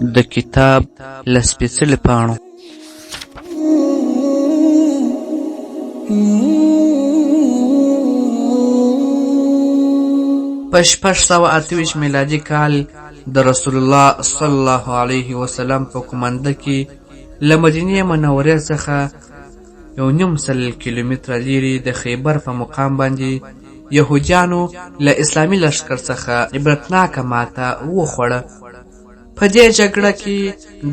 د کتاب له سپېڅلو پاڼو. په 628 میلادي کال د رسول الله صلی الله علیه وسلم په قومنده کې له مدینې منورې څخه 1.5 کیلومتره لرې د خیبر په مقام باندې یهودیانو له اسلامي لښکر څخه عبرتناکه ماته وخوړه. په دې جګړه کې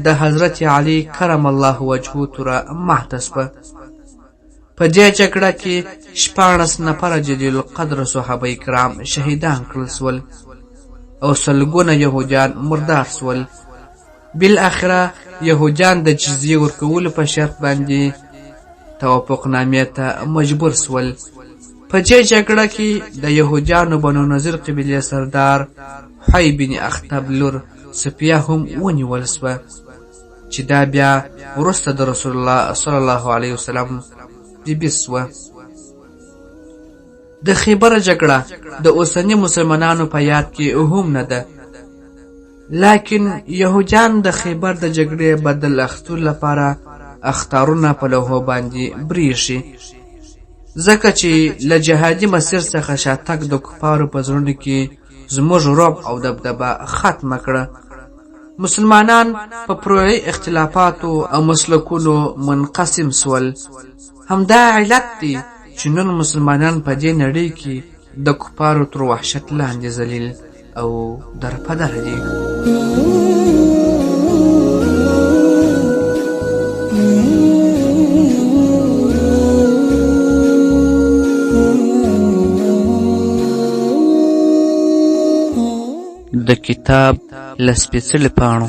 د حضرت علي کرم الله وجهه توره ماته شوه. په دې جګړه کې 14 نفره جلیل القدر صحابه کرام شهیدان کړل شول او سلګونه یهودیان مردار شول. بالاخره یهودیان د جزیه ورکولو په شرط باندې توافقنامې ته مجبور شول. په دې جګړه کې د یهودیانو بنو نظیر قبیلې سردار حی بن اخطب لور صفیه هم ونیول شوه چې دا بیا وروسته د رسول الله صلی الله علیه وسلم بیبي شوه. د خیبر جګړه د اوسنی مسلمانانو په یاد کې هم نه ده، لیکن یهودیان د خیبر د جګړې بدل اخیستلو لپاره اخطارونه په لوحو باندې بریښي، ځکه چې له جهادي مسیر څخه شاتګ د کفارو په زړونو کې زموږ رعب او دبدبه ختمه کړه. مسلمانان په فروعي اختلافاتو او مسلکونو منقسم شول. همدا علت دی چې نن مسلمانان په دې نړۍ کې د کفارو تر وحشت لاندې ذلیل او درپدره دي. د کتاب له سپېڅلو پاڼو.